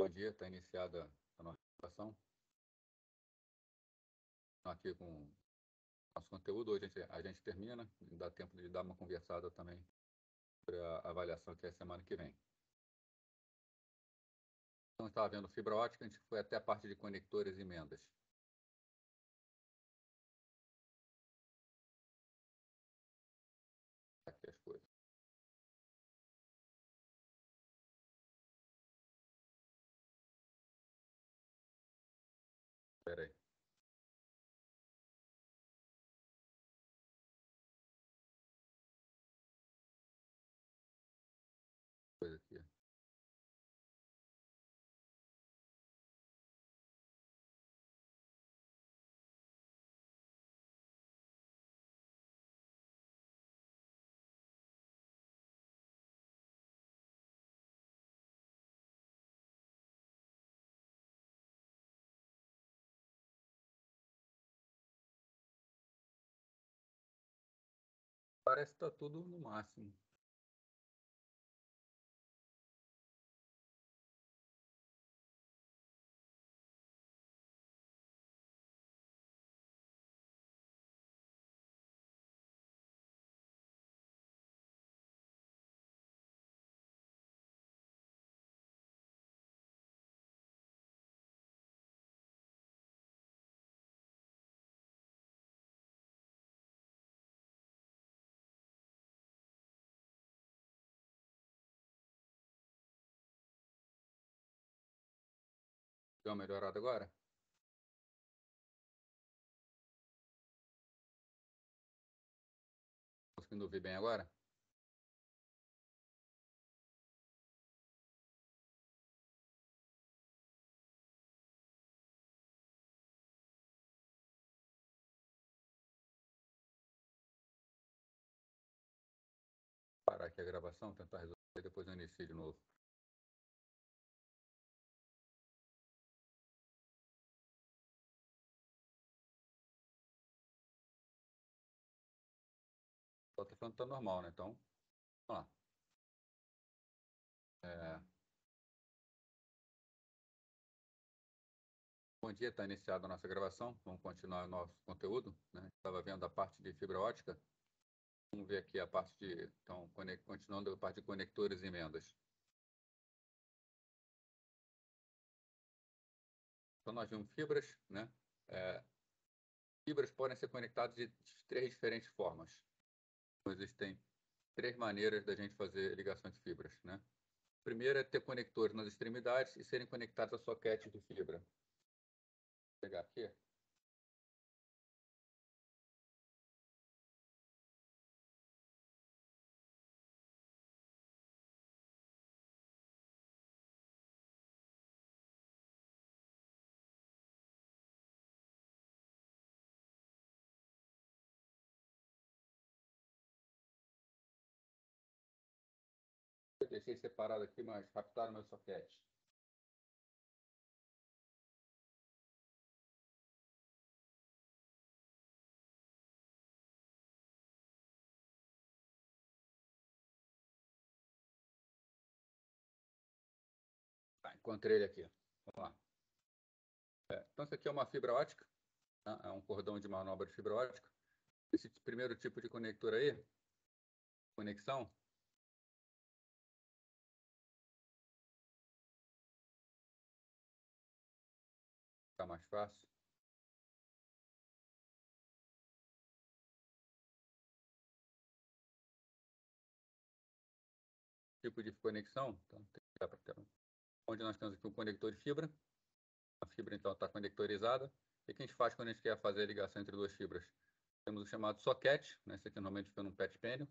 Bom dia, está iniciada a nossa gravação. Aqui com o nosso conteúdo, hoje a gente termina, dá tempo de dar uma conversada também sobre a avaliação que é a semana que vem. Então, estava vendo fibra ótica, a gente foi até a parte de conectores e emendas. Aqui as coisas. Espera aí. Coisa aqui. Parece que está tudo no máximo. Deu uma melhorada agora? Conseguindo ouvir bem agora? Parar aqui a gravação, tentar resolver, depois eu inicio de novo. Só está falando que está normal, né? Então, vamos lá. Bom dia, está iniciada a nossa gravação. Vamos continuar o nosso conteúdo, né? Estava vendo a parte de fibra ótica. Vamos ver aqui a parte de... Então, continuando a parte de conectores e emendas. Então, nós vimos fibras, né? Fibras podem ser conectadas de três diferentes formas. Então, existem três maneiras da gente fazer ligação de fibras, né? Primeiro é ter conectores nas extremidades e serem conectados a soquetes de fibra. Vou pegar aqui. Eu deixei separado aqui, mas captaram meu soquete. Tá, encontrei ele aqui. Vamos lá. Então, isso aqui é uma fibra ótica, né? É um cordão de manobra de fibra ótica. Esse primeiro tipo de conector aí, conexão, fica mais fácil. Tipo de conexão, então, onde nós temos aqui um conector de fibra. A fibra, então, está conectorizada. E o que a gente faz quando a gente quer fazer a ligação entre duas fibras? Temos o chamado soquete, né? Esse aqui normalmente fica num pet panel.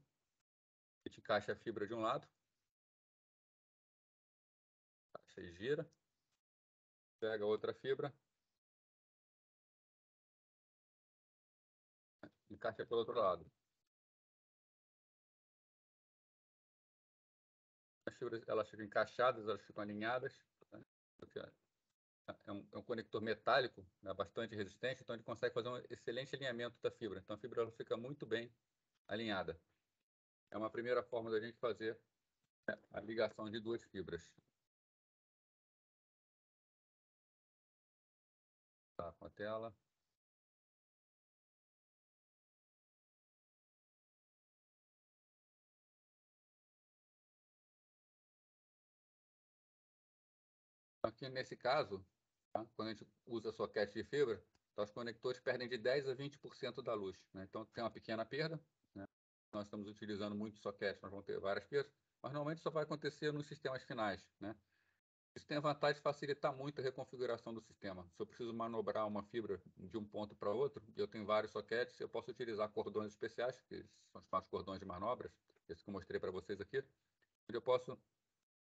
A gente encaixa a fibra de um lado, encaixa e gira, pega outra fibra, encaixa pelo outro lado. As fibras, elas ficam encaixadas, elas ficam alinhadas, né? É um conector metálico, né, bastante resistente, então ele consegue fazer um excelente alinhamento da fibra. Então a fibra ela fica muito bem alinhada. É uma primeira forma da gente fazer, né, a ligação de duas fibras. voltar com a tela. Aqui nesse caso, tá? Quando a gente usa soquete de fibra, então os conectores perdem de 10 a 20% da luz, né? Então tem uma pequena perda, né? Nós estamos utilizando muito soquete, nós vamos ter várias perdas, mas normalmente só vai acontecer nos sistemas finais, né? Isso tem a vantagem de facilitar muito a reconfiguração do sistema. Se eu preciso manobrar uma fibra de um ponto para outro, e eu tenho vários soquetes, eu posso utilizar cordões especiais, que são os cordões de manobras, esse que eu mostrei para vocês aqui, onde eu posso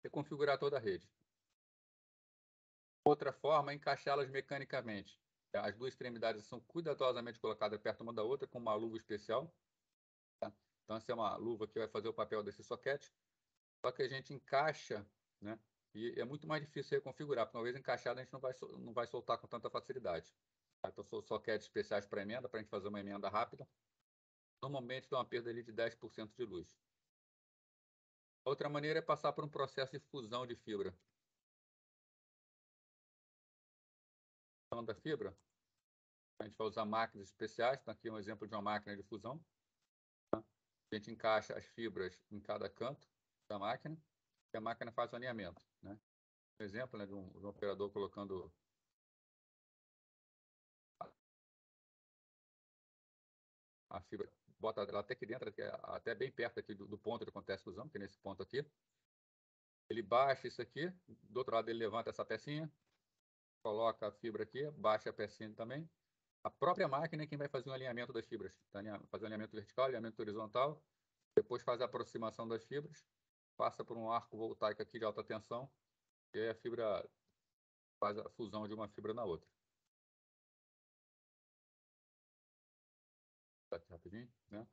reconfigurar toda a rede. Outra forma é encaixá-las mecanicamente. As duas extremidades são cuidadosamente colocadas perto uma da outra com uma luva especial. Tá? Então, essa é uma luva que vai fazer o papel desse soquete. Só que a gente encaixa, né? E é muito mais difícil reconfigurar, porque uma vez encaixado a gente não vai soltar com tanta facilidade. Tá? Então, são soquetes especiais para emenda, para a gente fazer uma emenda rápida. Normalmente dá uma perda ali de 10% de luz. Outra maneira é passar por um processo de fusão de fibra. Da fibra, a gente vai usar máquinas especiais. Então, aqui é um exemplo de uma máquina de fusão. A gente encaixa as fibras em cada canto da máquina e a máquina faz o alinhamento, né? Um exemplo, né, de um operador colocando a fibra, bota ela até aqui dentro, até bem perto aqui do ponto onde acontece a fusão, que é nesse ponto aqui. Ele baixa isso aqui, do outro lado ele levanta essa pecinha, coloca a fibra aqui, baixa a pecinha também. A própria máquina é quem vai fazer o alinhamento das fibras, tá? Fazer o alinhamento vertical, alinhamento horizontal, depois faz a aproximação das fibras, passa por um arco voltaico aqui de alta tensão, e aí a fibra faz a fusão de uma fibra na outra. Aqui rapidinho, né?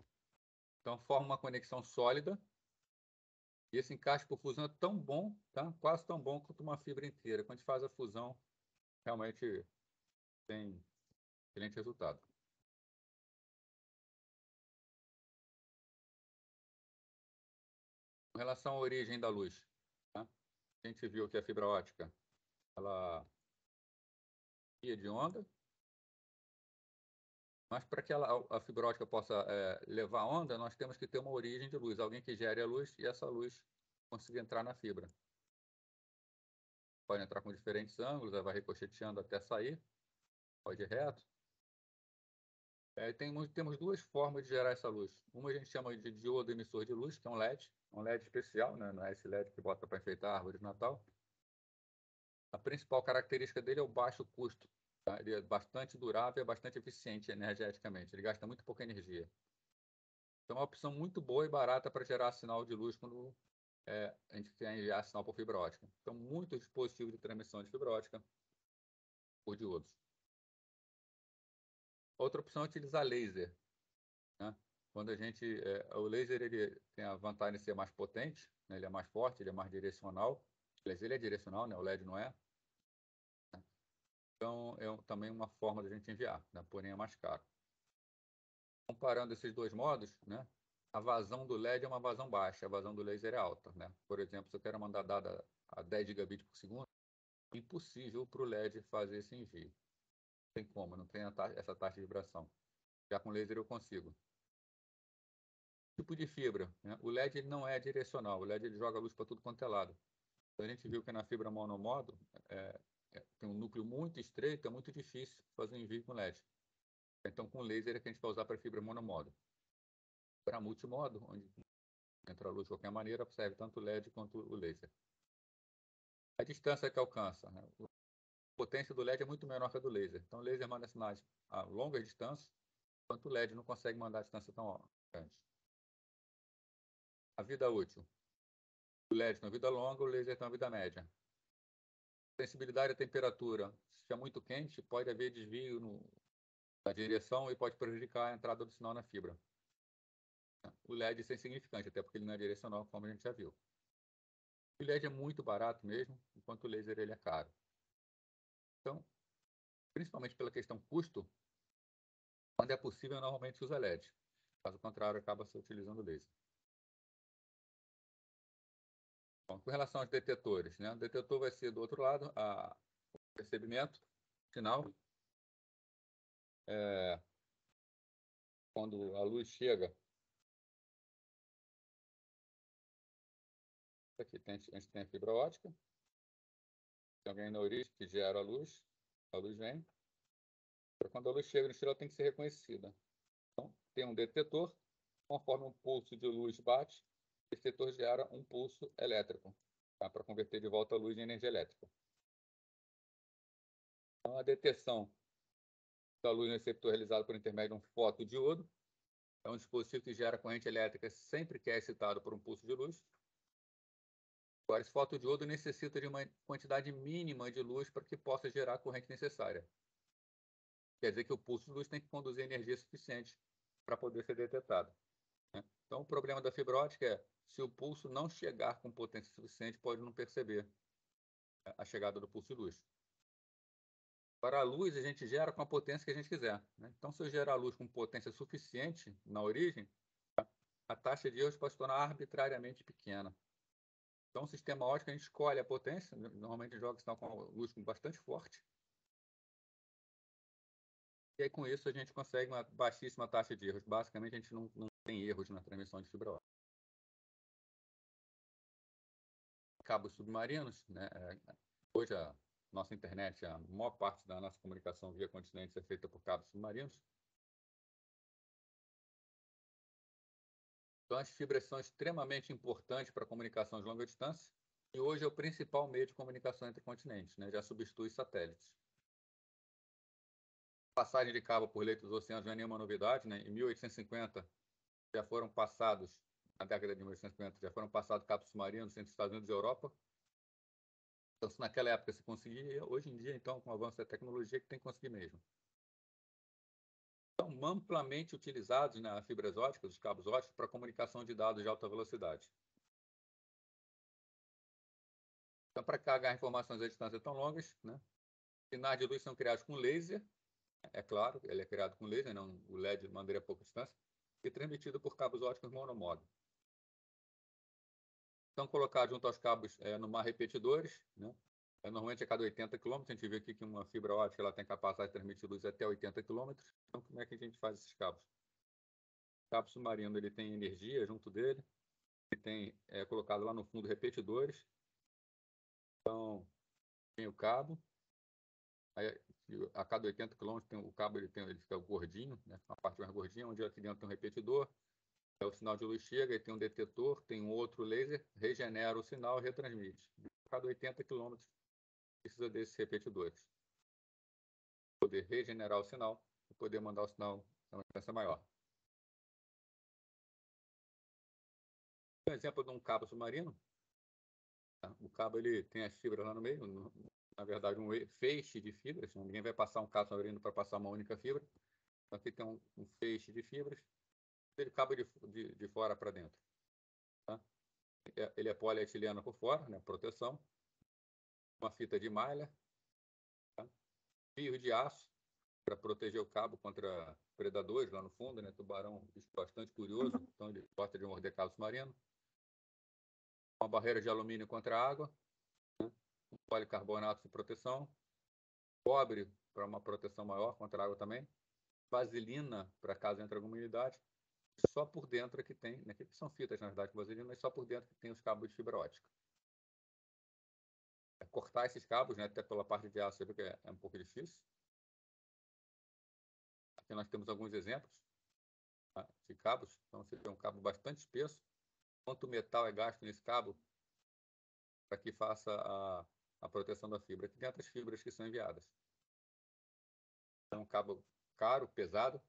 Então forma uma conexão sólida, e esse encaixe por fusão é tão bom, tá? Quase tão bom quanto uma fibra inteira. Quando a gente faz a fusão, realmente tem excelente resultado. Com relação à origem da luz, tá? A gente viu que a fibra ótica ela ia de onda, mas para que a fibra ótica possa levar onda, nós temos que ter uma origem de luz, alguém que gere a luz e essa luz consiga entrar na fibra. Pode entrar com diferentes ângulos, ela vai ricocheteando até sair, pode ir reto. Temos duas formas de gerar essa luz. Uma a gente chama de diodo emissor de luz, que é um LED especial, né? Não é esse LED que bota para enfeitar a árvore de Natal. A principal característica dele é o baixo custo. Tá? Ele é bastante durável e é bastante eficiente energeticamente. Ele gasta muito pouca energia. Então, é uma opção muito boa e barata para gerar sinal de luz quando a gente quer enviar sinal por fibra ótica. Então, muitos dispositivos de transmissão de fibra ótica por diodos. Outra opção é utilizar laser, né? Quando o laser ele tem a vantagem de ser mais potente, né? Ele é mais forte, ele é mais direcional. Aliás, ele é direcional, né? O LED não é. Então, também uma forma de a gente enviar, né? Porém é mais caro. Comparando esses dois modos, né? A vazão do LED é uma vazão baixa, a vazão do laser é alta, né? Por exemplo, se eu quero mandar dado a 10 gigabits por segundo, é impossível para o LED fazer esse envio. Não tem como, não tem essa taxa de vibração. Já com laser eu consigo. Tipo de fibra, né? O LED ele não é direcional, o LED ele joga luz para tudo quanto é lado. Então, a gente viu que na fibra monomodo tem um núcleo muito estreito, é muito difícil fazer um envio com LED. Então, com laser é que a gente vai usar para fibra monomodo. Para multimodo, onde entra a luz de qualquer maneira, serve tanto o LED quanto o laser. A distância que alcança, né? A potência do LED é muito menor que a do laser. Então, o laser manda sinais a longas distâncias, enquanto o LED não consegue mandar a distância tão grande. A vida útil. O LED tem uma vida longa, o laser tem uma vida média. Sensibilidade à temperatura. Se é muito quente, pode haver desvio na direção e pode prejudicar a entrada do sinal na fibra. O LED é insignificante, até porque ele não é direcional, como a gente já viu. O LED é muito barato mesmo, enquanto o laser ele é caro. Então, principalmente pela questão custo, quando é possível, normalmente usa LED. Caso contrário, acaba se utilizando laser. Bom, com relação aos detetores, né? O detetor vai ser do outro lado, o recebimento final. quando a luz chega, aqui a gente tem a fibra ótica, tem alguém na origem que gera a luz vem. Quando a luz chega no estilo, ela tem que ser reconhecida. Então, tem um detetor, conforme um pulso de luz bate, o detetor gera um pulso elétrico, tá? Para converter de volta a luz em energia elétrica. Então, a detecção da luz no receptor realizada por intermédio de um fotodiodo. É um dispositivo que gera corrente elétrica sempre que é excitado por um pulso de luz. Agora, esse fotodiodo necessita de uma quantidade mínima de luz para que possa gerar a corrente necessária. Quer dizer que o pulso de luz tem que conduzir energia suficiente para poder ser detectado, né? Então, o problema da fibra ótica é, se o pulso não chegar com potência suficiente, pode não perceber a chegada do pulso de luz. Para a luz, a gente gera com a potência que a gente quiser, né? Então, se eu gerar a luz com potência suficiente na origem, a taxa de erros pode se tornar arbitrariamente pequena. Então, o sistema óptico, a gente escolhe a potência, normalmente joga sinal com luz bastante forte, e aí, com isso, a gente consegue uma baixíssima taxa de erros. Basicamente, a gente não tem erros na transmissão de fibra ótica. Cabos submarinos, né? Hoje, a nossa internet, a maior parte da nossa comunicação via continentes é feita por cabos submarinos. Então, as fibras são extremamente importantes para a comunicação de longa distância, e hoje é o principal meio de comunicação entre continentes, né? Já substitui satélites. Passagem de cabo por leitos dos oceanos não é nenhuma novidade, né? Em 1850, já foram passados, na década de 1850, já foram passados cabos submarinos entre Estados Unidos e Europa. Então, se naquela época se conseguia, hoje em dia, então, com o avanço da tecnologia, que tem que conseguir mesmo. São amplamente utilizados nas fibras óticas, os cabos óticos, para comunicação de dados de alta velocidade. Então, para carregar informações a distâncias tão longas, né? Sinais de luz são criados com laser, é claro, ele é criado com laser, não o LED de maneira a pouca distância, e transmitido por cabos óticos monomodo. São colocados junto aos cabos no mar repetidores, né? Normalmente a cada 80 km, a gente vê aqui que uma fibra ótica ela tem capacidade de transmitir luz até 80 km. Então, como é que a gente faz esses cabos? O cabo submarino ele tem energia junto dele, ele tem colocado lá no fundo repetidores. Então, tem o cabo, aí, a cada 80 km o cabo ele fica gordinho, né? Uma parte mais gordinha, onde aqui dentro tem um repetidor. O sinal de luz chega, e tem um detetor, tem um outro laser, regenera o sinal e retransmite. A cada 80 km precisa desses repetidores. Poder regenerar o sinal e poder mandar o sinal a uma distância maior. Um exemplo de um cabo submarino. Tá? O cabo ele tem as fibras lá no meio, na verdade um feixe de fibras. Ninguém vai passar um cabo submarino para passar uma única fibra. Então, aqui tem um feixe de fibras. Ele cabo de fora para dentro. Tá? Ele é polietileno por fora, né? Proteção. Uma fita de malha. Tá? Fio de aço para proteger o cabo contra predadores lá no fundo, né? Tubarão, bicho bastante curioso, então ele gosta de morder cabo submarino. Uma barreira de alumínio contra a água, né? Um policarbonato de proteção, cobre para uma proteção maior contra a água também, vaselina para caso entre alguma umidade. Só por dentro é que tem, né? Que são fitas na verdade com vaselina, mas só por dentro que tem os cabos de fibra ótica. Cortar esses cabos, né? Até pela parte de aço, você vê que é um pouco difícil. Aqui nós temos alguns exemplos, tá? De cabos. Então você tem um cabo bastante espesso. Quanto metal é gasto nesse cabo para que faça a proteção da fibra? Aqui dentro as fibras que são enviadas. É um cabo caro, pesado,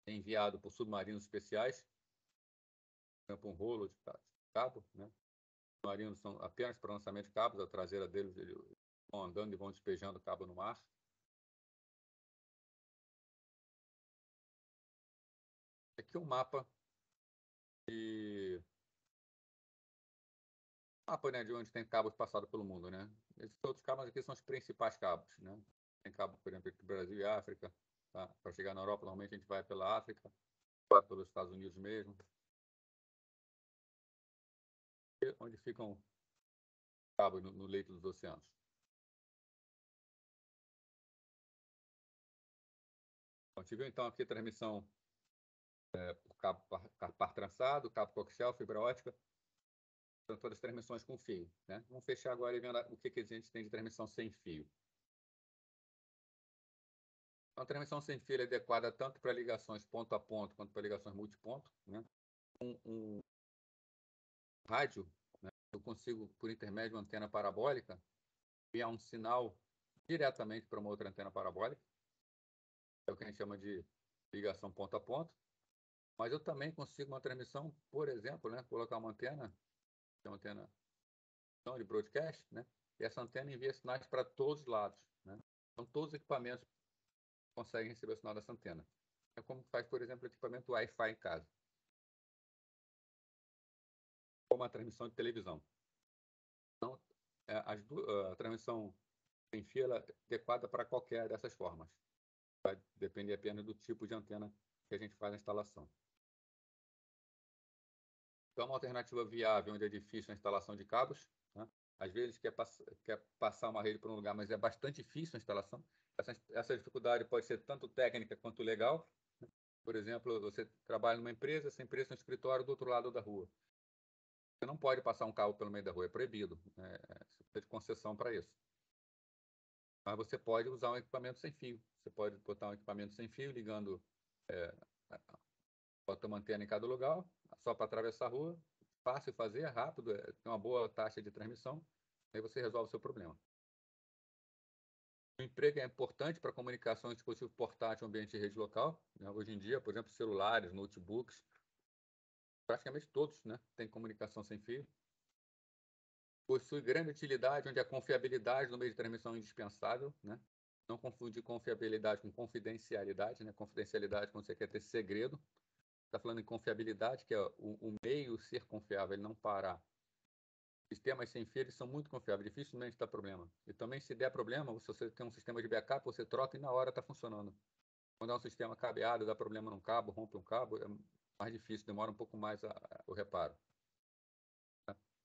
enviado por submarinos especiais, por exemplo, um rolo de cabo, né? Os submarinos são apenas para lançamento de cabos, a traseira deles eles vão andando e vão despejando o cabo no mar. Aqui é um mapa né, de onde tem cabos passados pelo mundo, né? Esses outros cabos aqui são os principais cabos, né? Tem cabo, por exemplo, entre Brasil e África, tá? Para chegar na Europa, normalmente a gente vai pela África, vai pelos Estados Unidos mesmo, onde ficam cabos no leito dos oceanos. A gente viu, então, aqui a transmissão por cabo par trançado, cabo coaxial, fibra ótica. São todas transmissões com fio, né? Vamos fechar agora e ver o que a gente tem de transmissão sem fio. Então, a transmissão sem fio é adequada tanto para ligações ponto a ponto quanto para ligações multiponto, né? Um rádio, né? Eu consigo, por intermédio de uma antena parabólica, enviar um sinal diretamente para uma outra antena parabólica. É o que a gente chama de ligação ponto a ponto. Mas eu também consigo uma transmissão, por exemplo, né? Colocar uma antena de broadcast, né? E essa antena envia sinais para todos os lados, né? Então, todos os equipamentos conseguem receber o sinal dessa antena. É como faz, por exemplo, o equipamento Wi-Fi em casa. Ou uma transmissão de televisão. Então, a transmissão sem fio é adequada para qualquer dessas formas. Vai depender apenas do tipo de antena que a gente faz a instalação. Então, uma alternativa viável onde é difícil a instalação de cabos, né? Às vezes quer passar uma rede para um lugar, mas é bastante difícil a instalação. Essa dificuldade pode ser tanto técnica quanto legal. Por exemplo, você trabalha numa empresa, essa empresa tem um escritório do outro lado da rua. Você não pode passar um cabo pelo meio da rua, é proibido. Você precisa de concessão para isso. Mas você pode usar um equipamento sem fio. Você pode botar um equipamento sem fio ligando, bota uma antena em cada lugar, só para atravessar a rua. Fácil fazer, é rápido, tem uma boa taxa de transmissão. Aí você resolve o seu problema. O emprego é importante para comunicação em dispositivo portátil, ambiente de rede local, né? Hoje em dia, por exemplo, celulares, notebooks, praticamente todos, né, têm comunicação sem fio. Possui grande utilidade, onde a confiabilidade no meio de transmissão é indispensável, né? Não confundir confiabilidade com confidencialidade, né? Confidencialidade quando você quer ter segredo. Está falando em confiabilidade, que é o meio ser confiável, ele não parar. Sistemas sem fio são muito confiáveis, dificilmente dá problema. E também, se der problema, se você tem um sistema de backup, você troca e na hora está funcionando. Quando é um sistema cabeado, dá problema num cabo, rompe um cabo, é mais difícil, demora um pouco mais o reparo.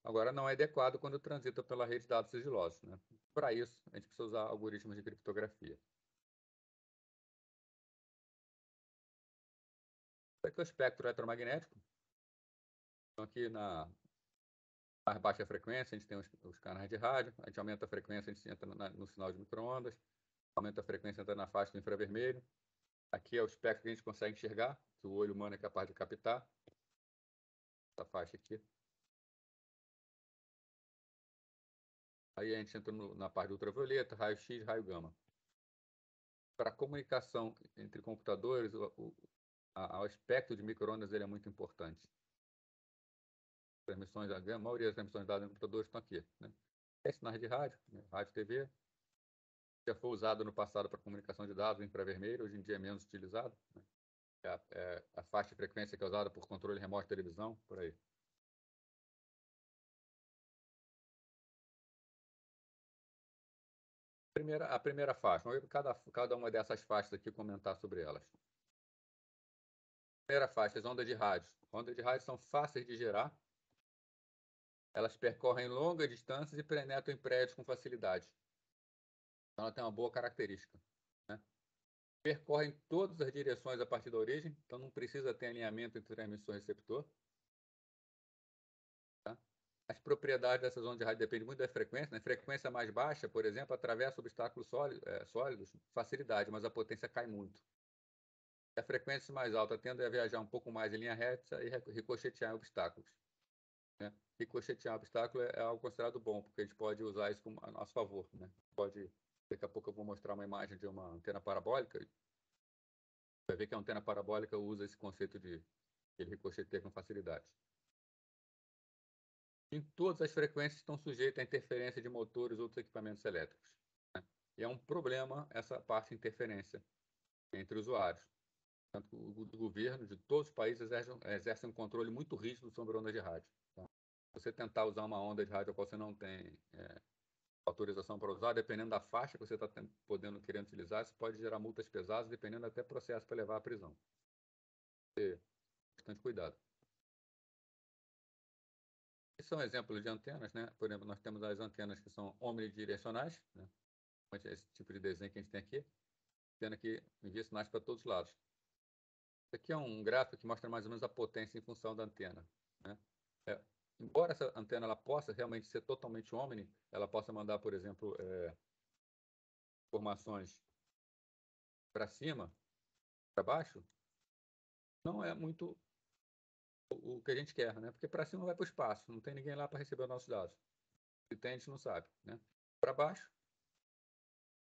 Agora, não é adequado quando transita pela rede de dados sigilosos, né? Para isso, a gente precisa usar algoritmos de criptografia. Isso aqui é o espectro eletromagnético. Então, aqui na mais baixa frequência, a gente tem os canais de rádio, a gente aumenta a frequência, a gente entra no sinal de microondas, aumenta a frequência, entra na faixa do infravermelho. Aqui é o espectro que a gente consegue enxergar, que o olho humano é capaz de captar. Essa faixa aqui. Aí a gente entra na parte do ultravioleta, raio-x, raio gama. Para a comunicação entre computadores, o espectro de microondas ele é muito importante. Transmissões, a maioria das transmissões de dados em computadores estão aqui, né? Sinais de rádio, né? Rádio, TV. Já foi usado no passado para comunicação de dados infravermelho, hoje em dia é menos utilizado, né? A faixa de frequência que é usada por controle remoto de televisão, por aí. A primeira faixa, vamos ver cada uma dessas faixas aqui, comentar sobre elas. Primeira faixa, as ondas de rádio. Ondas de rádio são fáceis de gerar, elas percorrem longas distâncias e penetram em prédios com facilidade. Então, ela tem uma boa característica, né? Percorrem todas as direções a partir da origem, então não precisa ter alinhamento entre transmissor e receptor. Tá? As propriedades dessas ondas de rádio dependem muito da frequência, né? Frequência mais baixa, por exemplo, atravessa obstáculos sólidos, facilidade, mas a potência cai muito. A frequência mais alta tende a viajar um pouco mais em linha reta e ricochetear em obstáculos, né? Ricochetear obstáculo é algo considerado bom, porque a gente pode usar isso a nosso favor, né? Daqui a pouco eu vou mostrar uma imagem de uma antena parabólica. Vai ver que a antena parabólica usa esse conceito de ele ricocheteia com facilidade. Em todas as frequências estão sujeitas à interferência de motores ou outros equipamentos elétricos, né? E é um problema essa parte de interferência entre usuários. Tanto o governo de todos os países exerce um controle muito rígido sobre ondas de rádio. Tá? Se você tentar usar uma onda de rádio a qual você não tem autorização para usar, dependendo da faixa que você está querendo utilizar, isso pode gerar multas pesadas, dependendo até processo para levar à prisão. Ter bastante cuidado. Esses são exemplos de antenas, né? Por exemplo, nós temos as antenas que são omnidirecionais, né? Esse tipo de desenho que a gente tem aqui. antena que envia sinais para todos os lados. Esse aqui é um gráfico que mostra mais ou menos a potência em função da antena, né? Embora essa antena ela possa realmente ser totalmente omni, ela possa mandar, por exemplo, informações para cima, para baixo, não é muito o que a gente quer, né? Porque para cima vai para o espaço, não tem ninguém lá para receber os nossos dados. Se tem, a gente não sabe, né? Para baixo,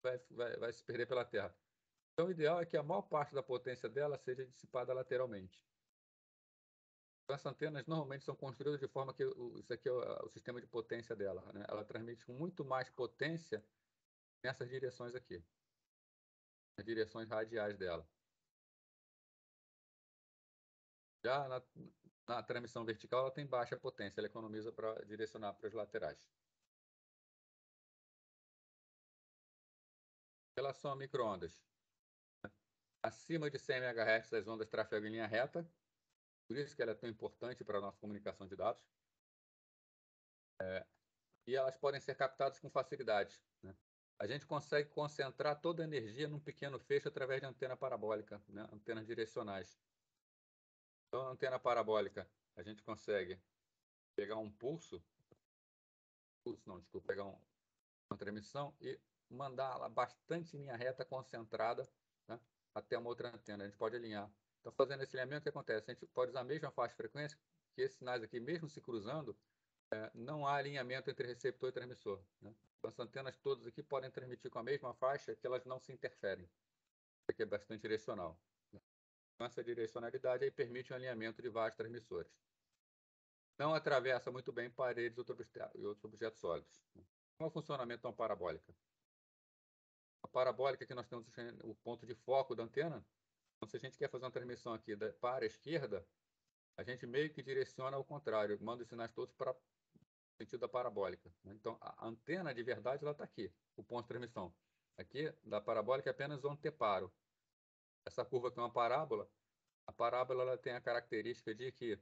vai se perder pela Terra. Então, o ideal é que a maior parte da potência dela seja dissipada lateralmente. Então, essas antenas normalmente são construídas de forma que isso aqui é o sistema de potência dela, né? Ela transmite com muito mais potência nessas direções aqui, as direções radiais dela. Já na transmissão vertical, ela tem baixa potência, ela economiza para direcionar para as laterais. Em relação a micro-ondas, acima de 100 MHz as ondas trafegam em linha reta, por isso que ela é tão importante para a nossa comunicação de dados. E elas podem ser captadas com facilidade, né? A gente consegue concentrar toda a energia num pequeno feixe através de antena parabólica, né? Antenas direcionais. Então, a antena parabólica, a gente consegue pegar um pegar uma transmissão e mandá-la bastante em linha reta, concentrada, né? Até uma outra antena. A gente pode alinhar. Então, fazendo esse alinhamento, o que acontece? A gente pode usar a mesma faixa de frequência, que esses sinais aqui, mesmo se cruzando, não há alinhamento entre receptor e transmissor, né? Então, as antenas todas aqui podem transmitir com a mesma faixa, que elas não se interferem. Isso aqui é bastante direcional. Então, essa direcionalidade aí permite um alinhamento de vários transmissores. Não atravessa muito bem paredes e outros objetos sólidos. Qual é o funcionamento de uma parabólica? A parabólica que nós temos o ponto de foco da antena. Então, se a gente quer fazer uma transmissão aqui para a esquerda, a gente meio que direciona ao contrário, manda os sinais todos para sentido da parabólica. Então, a antena de verdade ela está aqui, o ponto de transmissão. Aqui, da parabólica, é apenas o anteparo. Essa curva aqui é uma parábola. A parábola ela tem a característica de que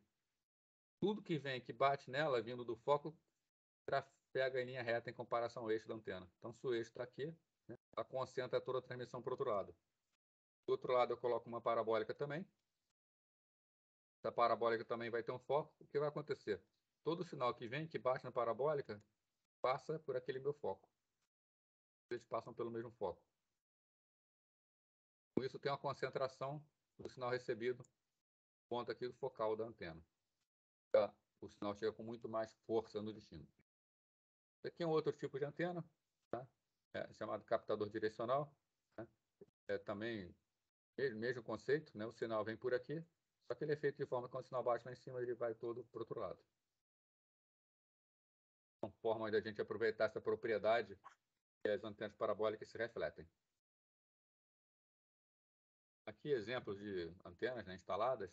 tudo que vem, que bate nela, vindo do foco, trafega em linha reta em comparação ao eixo da antena. Então, se o eixo está aqui, né, ela concentra toda a transmissão para o outro lado. Do outro lado, eu coloco uma parabólica também. Essa parabólica também vai ter um foco. O que vai acontecer? Todo sinal que vem, que bate na parabólica, passa por aquele meu foco. Eles passam pelo mesmo foco. Com isso, tem uma concentração do sinal recebido no ponto aqui do focal da antena. O sinal chega com muito mais força no destino. Aqui é um outro tipo de antena, tá? Chamado captador direcional, né? Também mesmo conceito, né? O sinal vem por aqui, só que ele é feito de forma que quando o sinal bate lá em cima, ele vai todo para o outro lado. Uma forma de a gente aproveitar essa propriedade que as antenas parabólicas se refletem. Aqui exemplos de antenas, né, instaladas.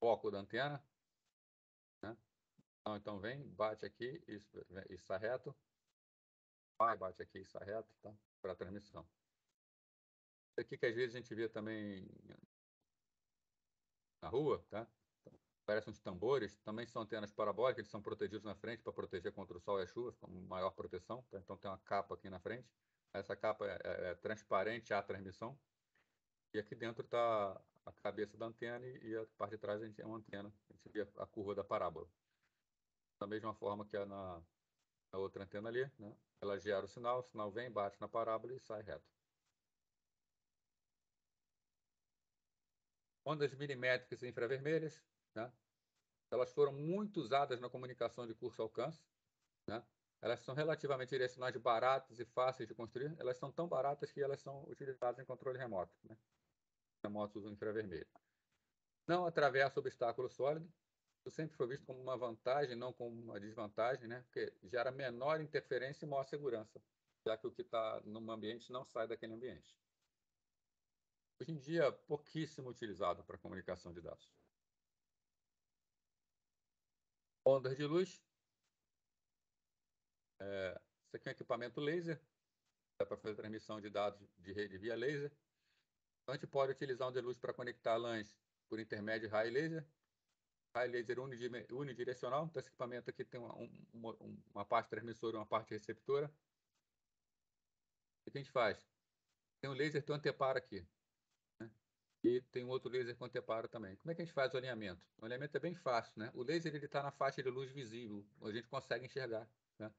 Foco da antena, né? Então vem, bate aqui, isso está reto. Vai, bate aqui, isso está reto, tá? Para a transmissão. Isso aqui que às vezes a gente vê também na rua, tá? Parecem uns tambores, também são antenas parabólicas, eles são protegidos na frente para proteger contra o sol e a chuva, com maior proteção, tá? Então tem uma capa aqui na frente. Essa capa é transparente à transmissão. E aqui dentro está a cabeça da antena e a parte de trás é uma antena. A gente vê a curva da parábola. Da mesma forma que na outra antena ali, né? Ela gera o sinal vem, bate na parábola e sai reto. Ondas milimétricas e infravermelhas, né? Elas foram muito usadas na comunicação de curto alcance, né? Elas são relativamente direcionais, baratas e fáceis de construir. Elas são tão baratas que elas são utilizadas em controle remoto, né? Remotos usam infravermelho. Não atravessa obstáculo sólido. Isso sempre foi visto como uma vantagem, não como uma desvantagem, né? Porque gera menor interferência e maior segurança, já que o que está num ambiente não sai daquele ambiente. Hoje em dia, pouquíssimo utilizado para comunicação de dados. Ondas de luz. Isso aqui é um equipamento laser, dá para fazer transmissão de dados de rede via laser. Então, a gente pode utilizar onda de luz para conectar lãs por intermédio de raio laser. Raio laser unidirecional. Então, esse equipamento aqui tem uma parte transmissora e uma parte receptora. O que a gente faz? Tem um laser que tem um anteparo aqui, né? E tem um outro laser com anteparo também. Como é que a gente faz o alinhamento? O alinhamento é bem fácil, né? O laser está na faixa de luz visível, a gente consegue enxergar, né?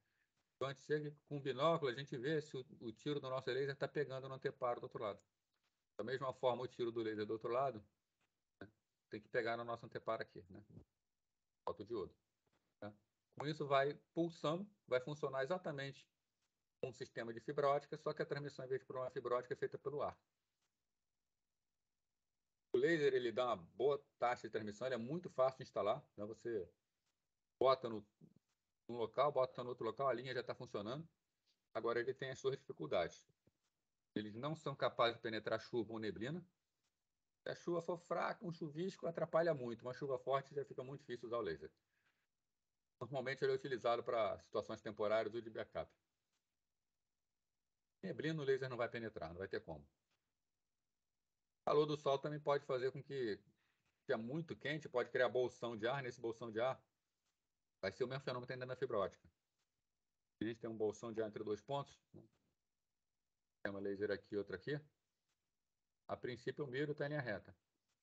Então, a gente chega com um binóculo, a gente vê se o tiro do nosso laser está pegando no anteparo do outro lado. Da mesma forma, o tiro do laser do outro lado, né, tem que pegar no nosso anteparo aqui, né? Fotodiodo. Né? Com isso, vai pulsando, vai funcionar exatamente como um sistema de fibra ótica, só que a transmissão, em vez de por uma fibra ótica, é feita pelo ar. O laser, ele dá uma boa taxa de transmissão, ele é muito fácil de instalar, né? Você bota num local, bota no outro local, a linha já está funcionando. Agora, ele tem as suas dificuldades. Eles não são capazes de penetrar chuva ou neblina. Se a chuva for fraca, um chuvisco atrapalha muito. Uma chuva forte já fica muito difícil usar o laser. Normalmente ele é utilizado para situações temporárias ou de backup. Neblina o laser não vai penetrar, não vai ter como. O calor do sol também pode fazer com que é muito quente, pode criar bolsão de ar. Nesse bolsão de ar vai ser o mesmo fenômeno que tem dentro da fibra ótica. A gente tem um bolsão de ar entre dois pontos, né? Tem uma laser aqui, outra aqui. A princípio, o miro está em linha reta.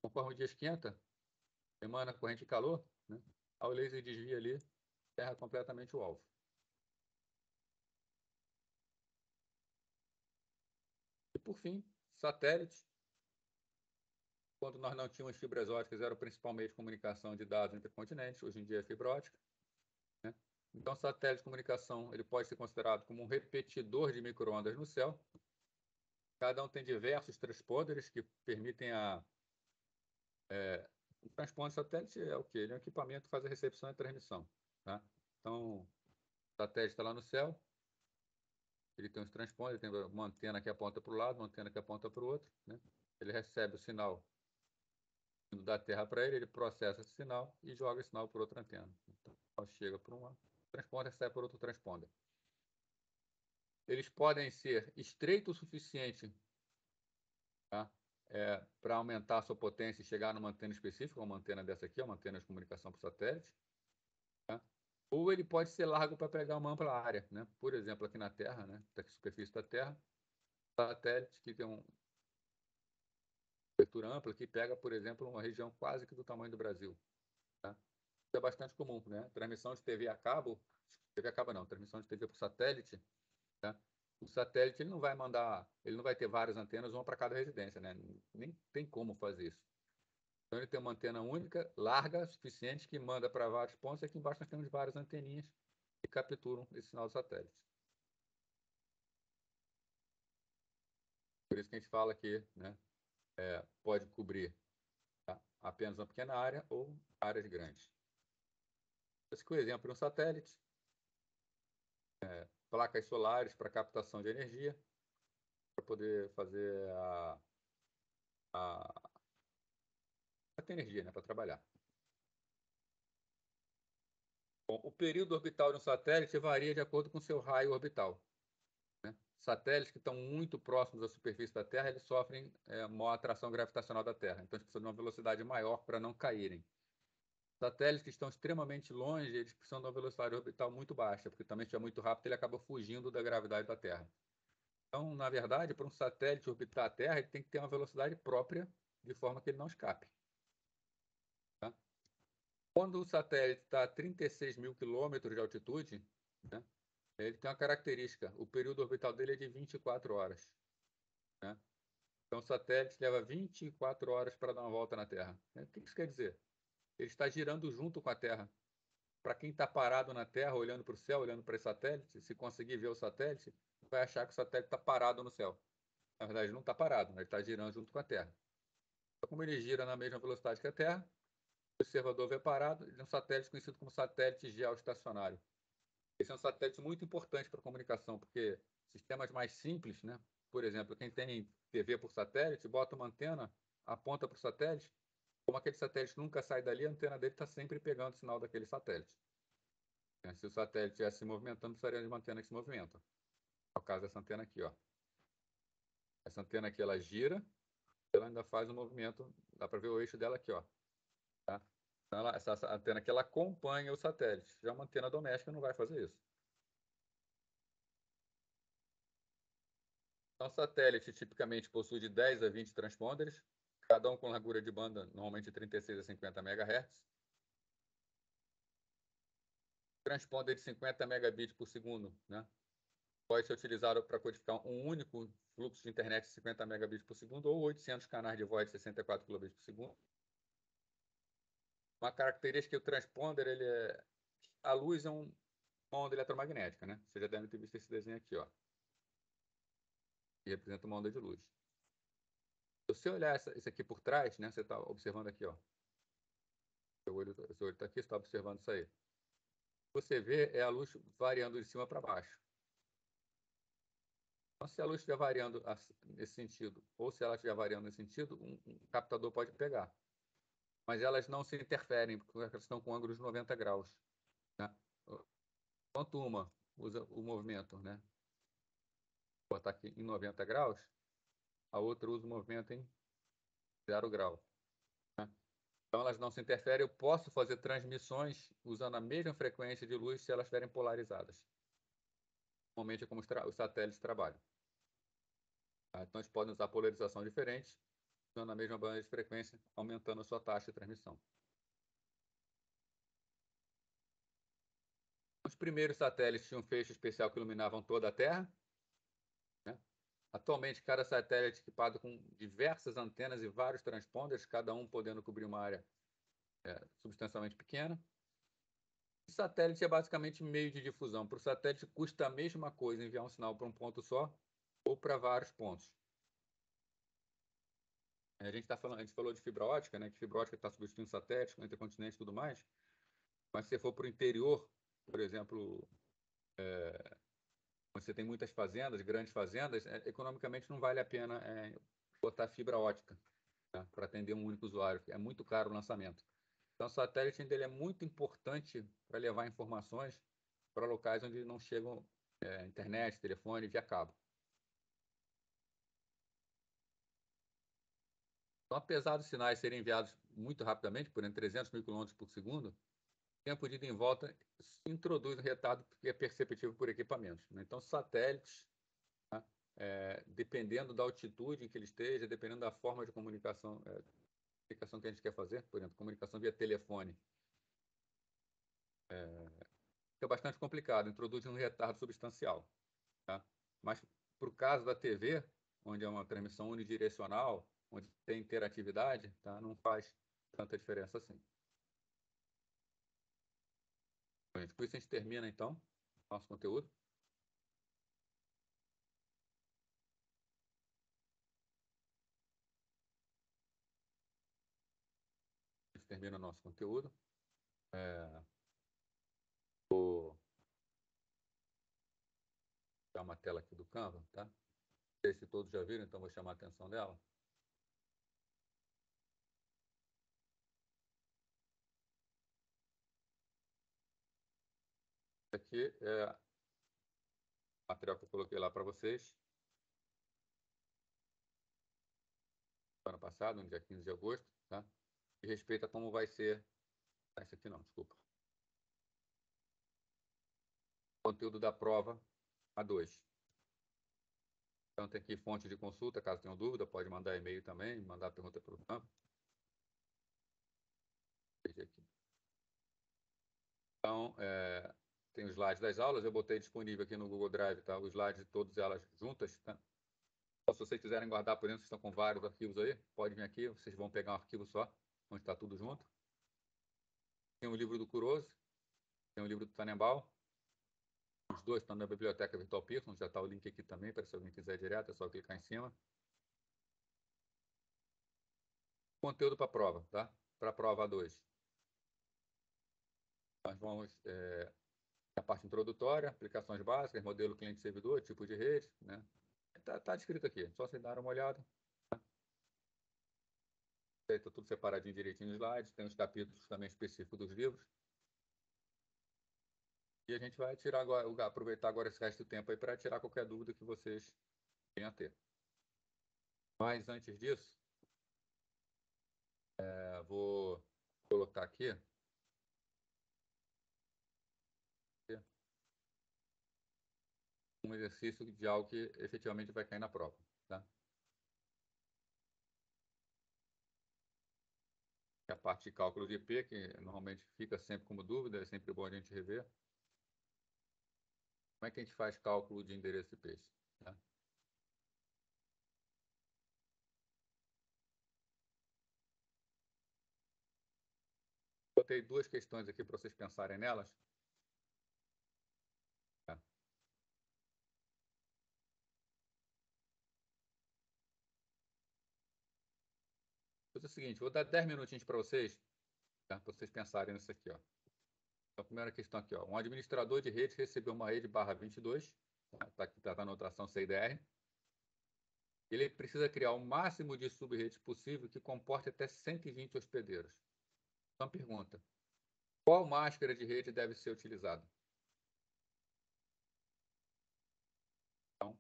Conforme o dia esquenta, emana corrente de calor, né? Aí o laser desvia ali, erra completamente o alvo. E por fim, satélite. Quando nós não tínhamos fibras óticas, era o principal meio de comunicação de dados entre continentes. Hoje em dia é fibra ótica, né? Então, satélite de comunicação ele pode ser considerado como um repetidor de micro-ondas no céu. Cada um tem diversos transponders que permitem o transponder satélite é o quê? Ele é um equipamento que faz a recepção e a transmissão, tá? Então, o satélite está lá no céu, ele tem os transponders, tem uma antena que aponta para o lado, uma antena que aponta para o outro, né? Ele recebe o sinal da Terra para ele, ele processa esse sinal e joga esse sinal por outra antena. Então, chega por uma transponder, sai por outro transponder. Eles podem ser estreitos o suficiente, tá? Para aumentar a sua potência e chegar numa antena específica, uma antena dessa aqui, uma antena de comunicação por satélite, tá? Ou ele pode ser largo para pegar uma ampla área, né? Por exemplo, aqui na Terra, né? Da superfície da Terra, satélite que tem uma cobertura ampla que pega, por exemplo, uma região quase que do tamanho do Brasil, tá? Isso é bastante comum, né? Transmissão de TV a cabo, TV a cabo não, transmissão de TV por satélite, tá? O satélite ele não vai mandar, ele não vai ter várias antenas, uma para cada residência, né? Nem tem como fazer isso. Então ele tem uma antena única, larga, suficiente, que manda para vários pontos, e aqui embaixo nós temos várias anteninhas que capturam esse sinal do satélite. Por isso que a gente fala que, né, pode cobrir, tá, apenas uma pequena área ou áreas grandes. Esse aqui é o exemplo de um satélite, placas solares para captação de energia, para poder fazer ter energia, né, para trabalhar. Bom, o período orbital de um satélite varia de acordo com o seu raio orbital, né? Satélites que estão muito próximos da superfície da Terra, eles sofrem maior atração gravitacional da Terra, então eles precisam de uma velocidade maior para não caírem. Satélites que estão extremamente longe, eles precisam de uma velocidade orbital muito baixa, porque também se é muito rápido, ele acaba fugindo da gravidade da Terra. Então, na verdade, para um satélite orbitar a Terra, ele tem que ter uma velocidade própria, de forma que ele não escape, tá? Quando o satélite está a 36 mil quilômetros de altitude, né, ele tem uma característica, o período orbital dele é de 24 horas, né? Então, o satélite leva 24 horas para dar uma volta na Terra. O que isso quer dizer? Ele está girando junto com a Terra. Para quem está parado na Terra, olhando para o céu, olhando para esse satélite, se conseguir ver o satélite, vai achar que o satélite está parado no céu. Na verdade, ele não está parado, ele está girando junto com a Terra. Então, como ele gira na mesma velocidade que a Terra, o observador vê parado, ele é um satélite conhecido como satélite geoestacionário. Esse é um satélite muito importante para a comunicação, porque sistemas mais simples, né? Por exemplo, quem tem TV por satélite, bota uma antena, aponta para o satélite, como aquele satélite nunca sai dali, a antena dele está sempre pegando o sinal daquele satélite. Se o satélite estivesse se movimentando, precisaria de uma antena que se movimenta. É o caso dessa antena aqui, ó. Essa antena aqui, ela gira, ela ainda faz um movimento, dá para ver o eixo dela aqui, ó. Tá? Então, essa antena aqui, ela acompanha o satélite. Já uma antena doméstica não vai fazer isso. Então, satélite tipicamente possui de 10 a 20 transponders, cada um com largura de banda normalmente de 36 a 50 MHz. Transponder de 50 megabits por segundo, né? Pode ser utilizado para codificar um único fluxo de internet de 50 megabits por segundo ou 800 canais de voz de 64 kilobits por segundo. Uma característica que o transponder, a luz é uma onda eletromagnética, né? Você já deve ter visto esse desenho aqui, ó. Que representa uma onda de luz. Se você olhar isso aqui por trás, né? Você está observando aqui, ó. Seu olho está aqui, você está observando isso aí. Você vê a luz variando de cima para baixo. Então, se a luz estiver variando nesse sentido, ou se ela estiver variando nesse sentido, um captador pode pegar. Mas elas não se interferem, porque elas estão com ângulos de 90 graus. Né? Enquanto uma usa o movimento, né? Vou botar aqui em 90 graus, a outra usa o movimento em 0 grau. Né? Então, elas não se interferem. Eu posso fazer transmissões usando a mesma frequência de luz se elas estiverem polarizadas. Normalmente é como os satélites trabalham. Tá? Então, eles podem usar polarização diferente, usando a mesma banda de frequência, aumentando a sua taxa de transmissão. Os primeiros satélites tinham um feixe especial que iluminavam toda a Terra. Né? Atualmente, cada satélite é equipado com diversas antenas e vários transponders, cada um podendo cobrir uma área substancialmente pequena. O satélite é basicamente meio de difusão. Para o satélite, custa a mesma coisa enviar um sinal para um ponto só ou para vários pontos. A gente falou de fibra ótica, né? Que fibra ótica está substituindo satélite, intercontinente e tudo mais. Mas se você for para o interior, por exemplo, você tem muitas fazendas, grandes fazendas, economicamente não vale a pena botar fibra ótica, tá? Para atender um único usuário. É muito caro o lançamento. Então, o satélite ainda é muito importante para levar informações para locais onde não chegam internet, telefone, via cabo. Então, apesar dos sinais serem enviados muito rapidamente, por entre 300 mil km por segundo, o tempo de ida em volta introduz um retardo que é perceptível por equipamentos. Né? Então, satélites, tá? Dependendo da altitude em que ele esteja, dependendo da forma de comunicação, comunicação que a gente quer fazer, por exemplo, comunicação via telefone, fica bastante complicado, introduz um retardo substancial. Tá? Mas, para o caso da TV, onde é uma transmissão unidirecional, onde tem interatividade, tá? Não faz tanta diferença assim. Com isso a gente termina, então, nosso conteúdo. A gente termina o nosso conteúdo. Vou dar uma tela aqui do Canva, tá? Não sei se todos já viram, então vou chamar a atenção dela. Esse aqui é o material que eu coloquei lá para vocês. Ano passado, no dia 15 de agosto, tá? E respeita como vai ser. Esse aqui não, desculpa. Conteúdo da prova A2. Então, tem aqui fonte de consulta, caso tenham dúvida, pode mandar e-mail também, mandar pergunta pelo campo. Então, tem os slides das aulas, eu botei disponível aqui no Google Drive, tá? Os slides de todas elas juntas, tá? Então, se vocês quiserem guardar por dentro, vocês estão com vários arquivos aí, pode vir aqui, vocês vão pegar um arquivo só, onde está tudo junto. Tem o livro do Kuroso, tem o livro do Tannenbaum. Os dois estão na biblioteca Virtual Pearson, já está o link aqui também, para se alguém quiser ir direto, é só clicar em cima. Conteúdo para a prova, tá? Para a prova 2. Nós vamos a parte introdutória, aplicações básicas, modelo cliente-servidor, tipo de rede, né? Tá descrito aqui, só vocês darem uma olhada. Está tudo separadinho direitinho nos slides, tem os capítulos também específicos dos livros. E a gente vai tirar agora, aproveitar agora esse resto do tempo aí para tirar qualquer dúvida que vocês tenham a ter. Mas antes disso, vou colocar aqui um exercício de algo que efetivamente vai cair na prova. Tá? A parte de cálculo de IP, que normalmente fica sempre como dúvida, é sempre bom a gente rever. Como é que a gente faz cálculo de endereço IP? Tá? Botei duas questões aqui para vocês pensarem nelas. Tá? Vou fazer o seguinte, vou dar 10 minutinhos para vocês, tá? Para vocês pensarem nisso aqui. Ó. Então, a primeira questão aqui. Ó. Um administrador de rede recebeu uma rede barra 22, está aqui tá na anotação CIDR. Ele precisa criar o máximo de sub-redes possível que comporte até 120 hospedeiros. Então, pergunta, qual máscara de rede deve ser utilizada? Então,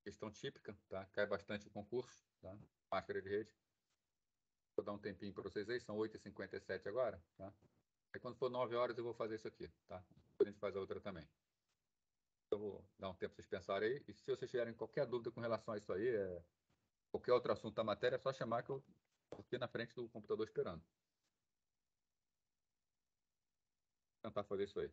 questão típica, tá? Cai bastante em concurso, tá? Máscara de rede. Vou dar um tempinho para vocês aí, são 8h57 agora, tá? Aí quando for 9 horas eu vou fazer isso aqui, tá? Depois a gente faz a outra também. Eu vou dar um tempo para vocês pensarem aí. E se vocês tiverem qualquer dúvida com relação a isso aí, qualquer outro assunto da matéria, é só chamar que eu estou aqui na frente do computador esperando. Vou tentar fazer isso aí.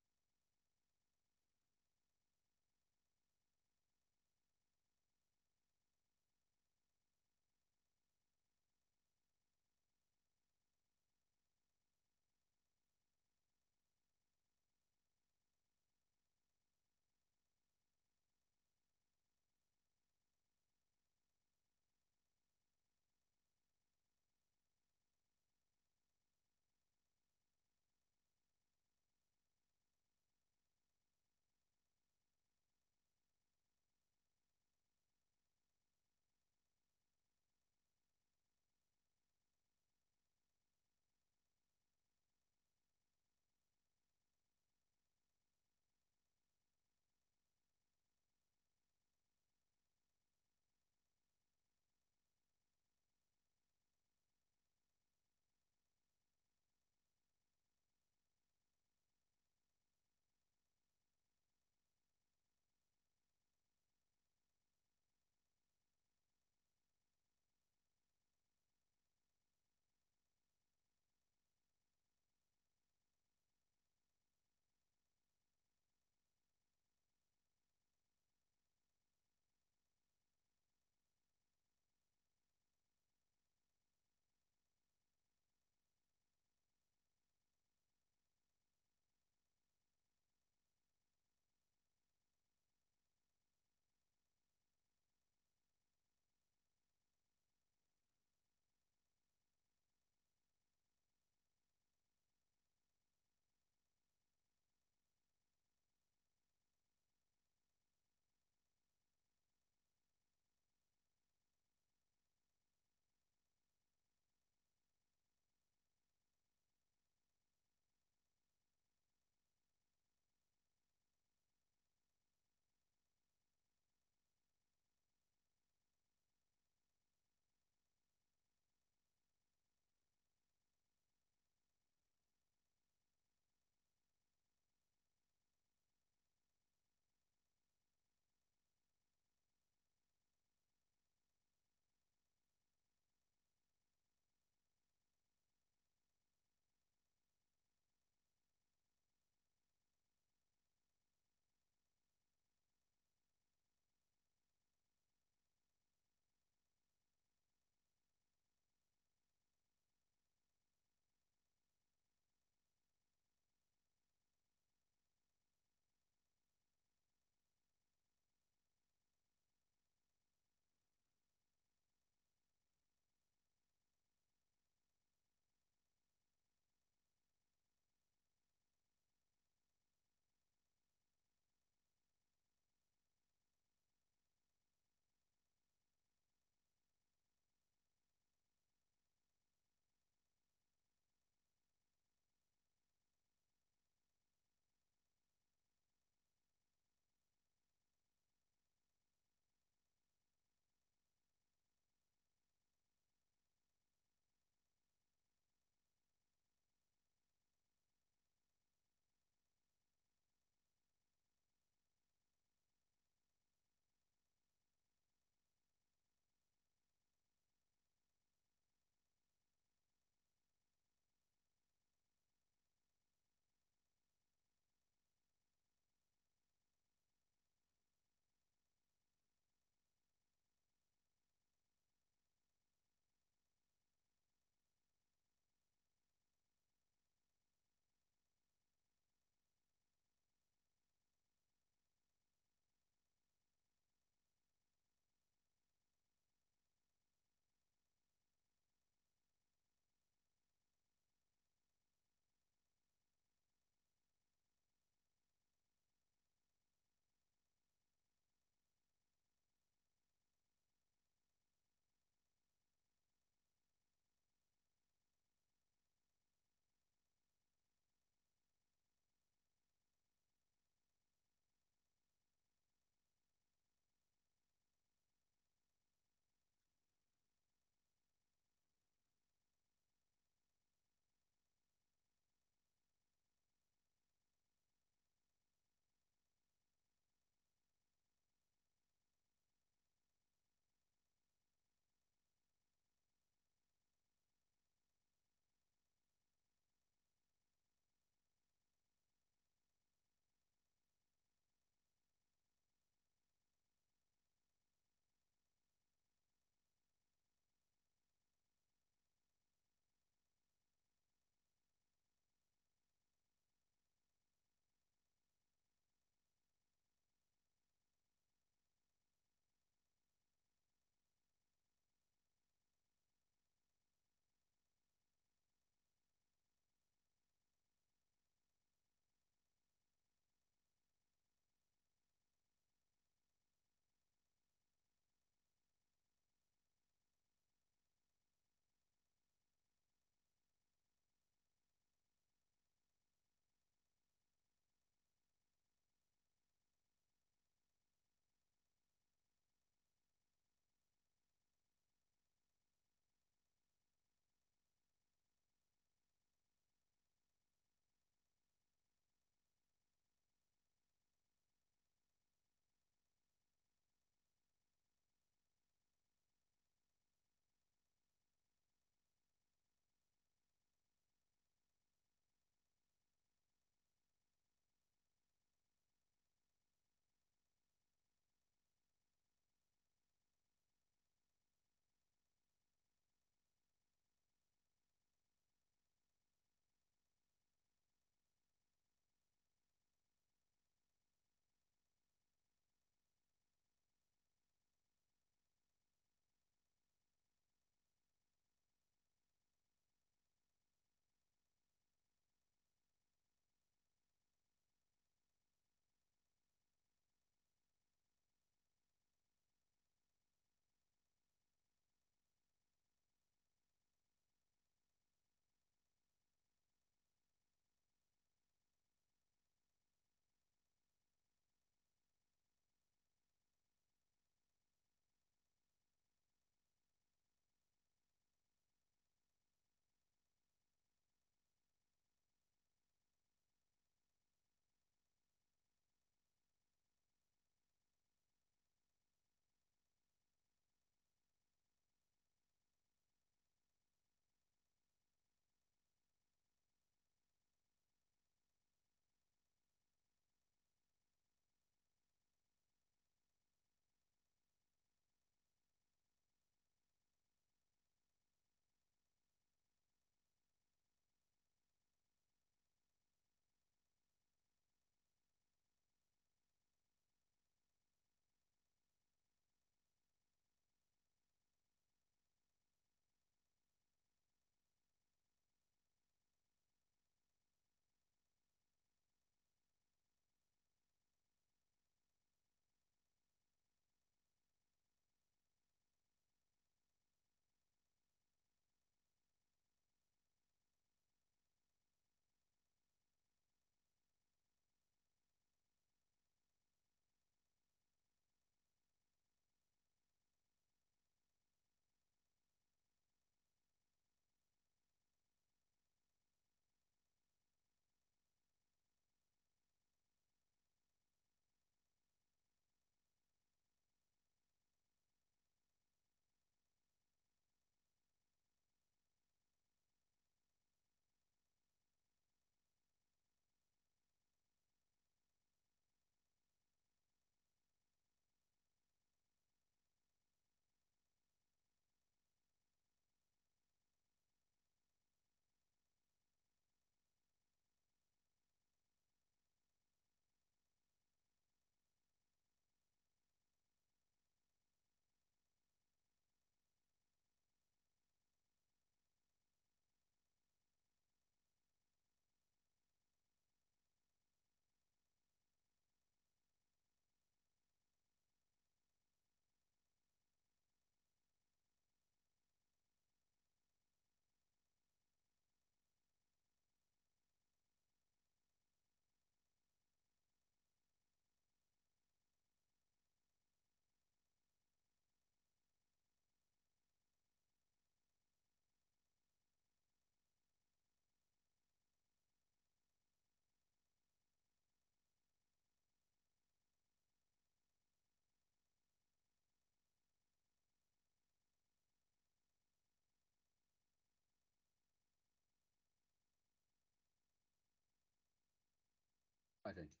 a gente.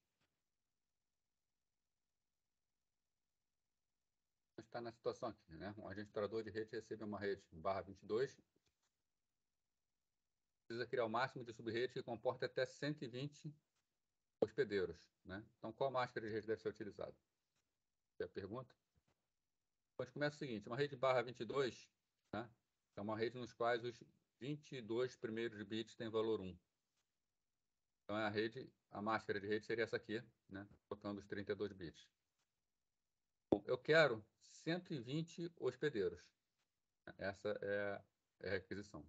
Está na situação aqui, né? Um administrador de rede recebe uma rede /22, precisa criar o máximo de sub-rede que comporta até 120 hospedeiros, né? Então, qual máscara de rede deve ser utilizada? É a pergunta. Então, a gente começa o seguinte, uma rede /22, né? É uma rede nos quais os 22 primeiros bits têm valor 1. Então, a máscara de rede seria essa aqui, né? Botando os 32 bits. Bom, eu quero 120 hospedeiros. Essa é a requisição.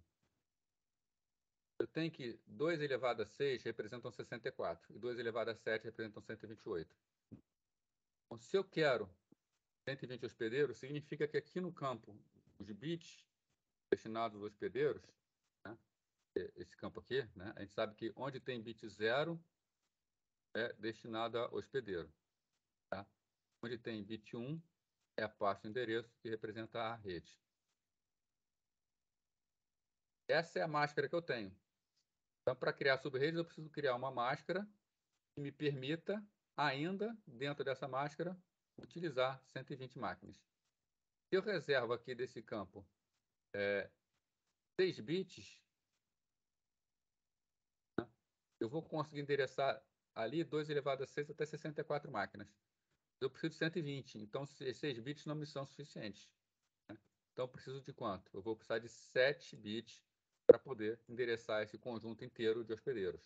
Eu tenho que 2 elevado a 6 representam 64 e 2 elevado a 7 representam 128. Então, se eu quero 120 hospedeiros, significa que aqui no campo, os bits destinados aos hospedeiros, né, esse campo aqui, né, a gente sabe que onde tem bit 0 é destinado a hospedeiro. Tá? Onde tem bit 1 é a parte do endereço que representa a rede. Essa é a máscara que eu tenho. Então, para criar sub-redes, eu preciso criar uma máscara que me permita, ainda dentro dessa máscara, utilizar 120 máquinas. Se eu reservo aqui desse campo 6 bits, né, eu vou conseguir endereçar ali 2 elevado a 6 até 64 máquinas. Eu preciso de 120, então 6 bits não me são suficientes. Né? Então, eu preciso de quanto? Eu vou precisar de 7 bits para poder endereçar esse conjunto inteiro de hospedeiros.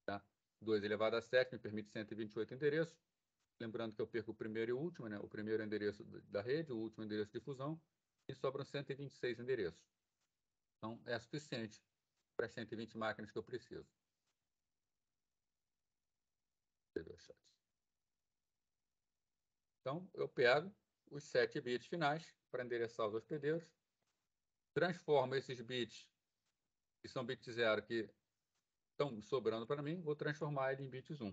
Tá? 2 elevado a 7 me permite 128 endereços. Lembrando que eu perco o primeiro e o último, né? O primeiro é o endereço da rede, o último é o endereço de difusão, e sobram 126 endereços. Então, é suficiente para as 120 máquinas que eu preciso. Então, eu pego os 7 bits finais para endereçar os hospedeiros, transformo esses bits, que são bits 0, que estão sobrando para mim, vou transformar ele em bits 1.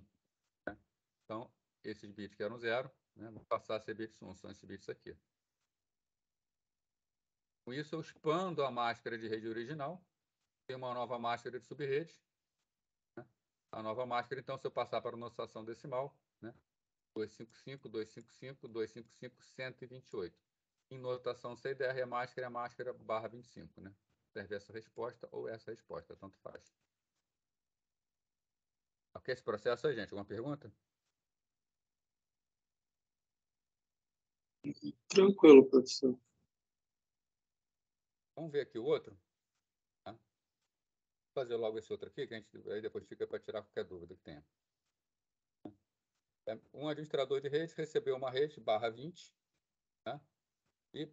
Né? Então, esses bits que eram 0, né, vão passar a ser bits 1, são esses bits aqui. Com isso, eu expando a máscara de rede original, tem uma nova máscara de subrede. Né? A nova máscara, então, se eu passar para a notação decimal, né? 255, 255, 255, 128. Em notação CDR, a máscara é a máscara /25. Né? Serve essa resposta ou essa resposta, tanto faz. Ok, esse processo aí, gente? Alguma pergunta? Tranquilo, professor. Vamos ver aqui o outro. Tá? Vou fazer logo esse outro aqui, que a gente aí depois fica para tirar qualquer dúvida que tenha. Um administrador de rede recebeu uma rede /20, né? E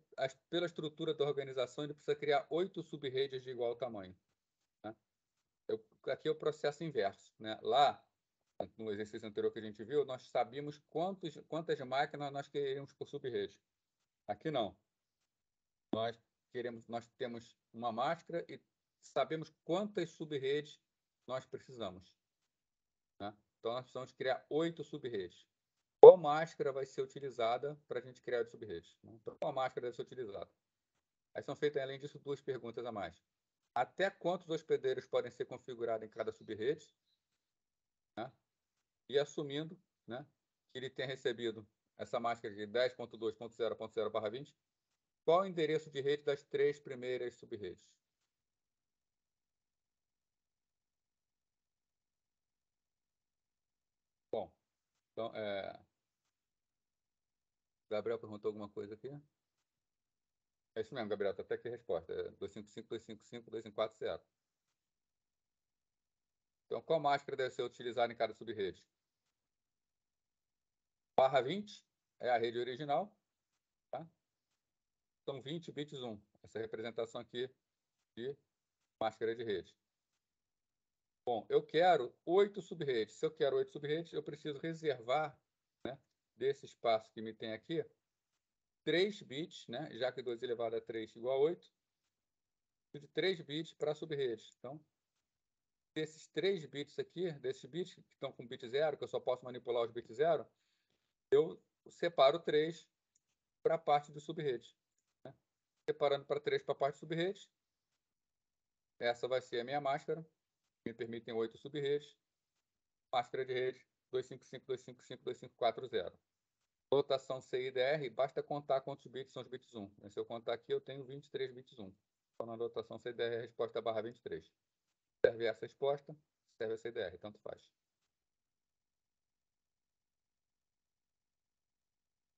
pela estrutura da organização, ele precisa criar 8 sub-redes de igual tamanho. Né? Aqui é o processo inverso. Né? Lá, no exercício anterior que a gente viu, nós sabíamos quantas máquinas nós queríamos por sub-rede. Aqui não. Nós temos uma máscara e sabemos quantas sub-redes nós precisamos. Né? Então, nós precisamos criar 8 sub-redes. Qual máscara vai ser utilizada para a gente criar sub-redes? Então, qual máscara deve ser utilizada? Aí são feitas, além disso, 2 perguntas a mais. Até quantos hospedeiros podem ser configurados em cada sub-rede? Né? E assumindo, né, que ele tem recebido essa máscara de 10.2.0.0/20, qual o endereço de rede das 3 primeiras sub-redes? Bom, então, Gabriel perguntou alguma coisa aqui? É isso mesmo, Gabriel, está até aqui a resposta. É 255, 255, 240. Então, qual máscara deve ser utilizada em cada sub-rede? /20 é a rede original. Tá? São 20 bits 1. Essa representação aqui de máscara de rede. Bom, eu quero 8 sub-redes. Se eu quero 8 sub-redes, eu preciso reservar, né, desse espaço que me tem aqui, 3 bits, né, já que 2 elevado a 3 igual a 8, de 3 bits para sub-redes. Então, desses 3 bits aqui, desses bits que estão com bit 0, que eu só posso manipular os bits 0, eu separo 3 para a parte do sub-rede. Né? Separando para 3 para a parte do sub-rede, essa vai ser a minha máscara, me permitem 8 sub-redes, máscara de rede 255, 255, 2540. Lotação CIDR, basta contar quantos bits são os bits 1. Se eu contar aqui, eu tenho 23 bits 1. Então, na lotação CIDR, a resposta é barra 23. Serve essa resposta, serve a CIDR, tanto faz.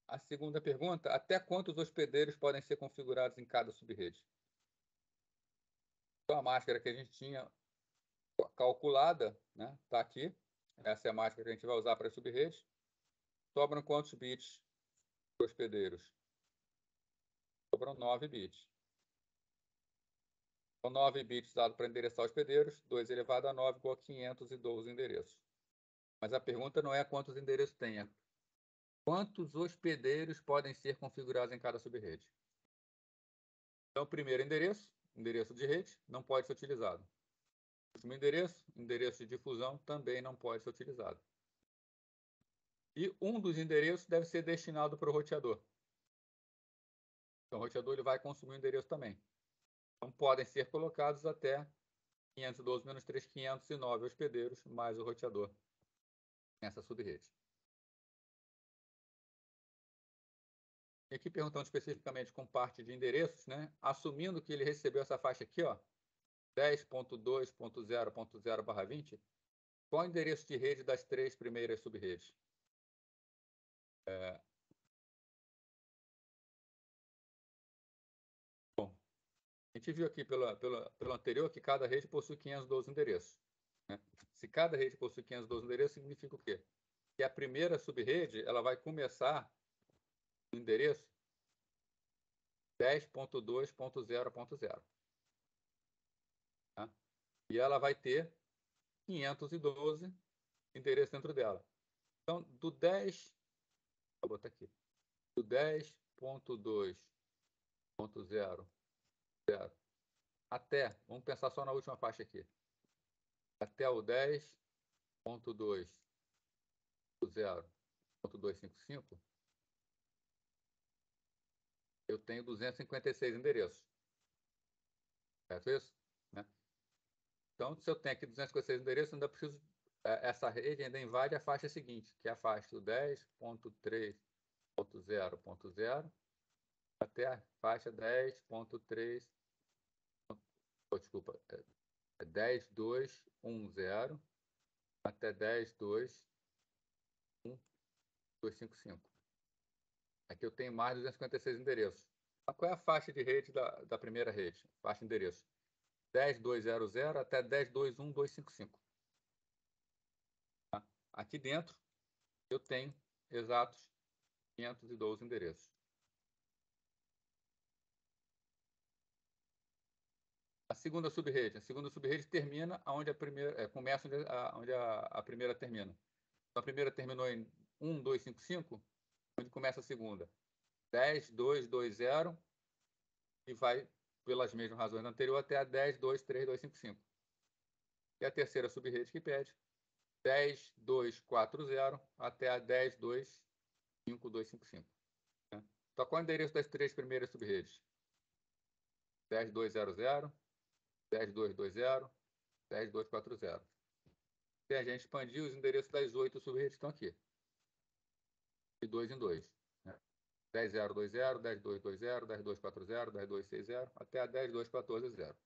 A segunda pergunta, até quantos hospedeiros podem ser configurados em cada subrede? Então, a máscara que a gente tinha calculada, né, está aqui. Essa é a máscara que a gente vai usar para as subredes. Sobram quantos bits hospedeiros? Sobram 9 bits. Então, 9 bits dados para endereçar hospedeiros, 2 elevado a 9 igual a 512 endereços. Mas a pergunta não é quantos endereços tem, é quantos hospedeiros podem ser configurados em cada subrede. Então, o primeiro endereço, endereço de rede, não pode ser utilizado. O último endereço, endereço de difusão, também não pode ser utilizado. E um dos endereços deve ser destinado para o roteador. Então, o roteador ele vai consumir o endereço também. Então, podem ser colocados até 512 menos 3, 509 hospedeiros, mais o roteador nessa subrede. E aqui perguntando especificamente com parte de endereços, né? Assumindo que ele recebeu essa faixa aqui, ó, 10.2.0.0/20, qual é o endereço de rede das 3 primeiras subredes? Bom, a gente viu aqui pelo anterior que cada rede possui 512 endereços. Né? Se cada rede possui 512 endereços, significa o quê? Que a primeira subrede ela vai começar no endereço 10.2.0.0. Tá? E ela vai ter 512 endereços dentro dela. Então, do 10, vou botar aqui, do 10.2.0 até, vamos pensar só na última faixa aqui, até o 10.2.0.255, eu tenho 256 endereços. Certo isso? Né? Então, se eu tenho aqui 256 endereços, eu ainda preciso, essa rede ainda invade a faixa seguinte, que é a faixa do 10.3.0.0 até a faixa 10.3, desculpa, 10.2.1.0 até 10.2.1.255. Aqui eu tenho mais de 256 endereços. Mas qual é a faixa de rede da primeira rede? Faixa de endereço. 10.2.0.0 até 10.2.1.255. Tá? Aqui dentro eu tenho exatos 512 endereços. A segunda subrede termina onde a primeira começa onde a primeira termina. Então, a primeira terminou em 1.255, onde começa a segunda. 10.2.2.0 e vai pelas mesmas razões da anterior até a 10.2.3.255. E a terceira subrede que pede 10.2.4.0 até a 10.2.5.255. Né? Então, qual é o endereço das 3 primeiras subredes? 10.2.0.0, 10.2.2.0, 10.2.4.0. Se a gente expandir, os endereços das 8 subredes estão aqui. De 2 em 2. Né? 10.0.2.0, 10.2.2.0, 10.2.4.0, 10.2.6.0, até a 10.2.14.0.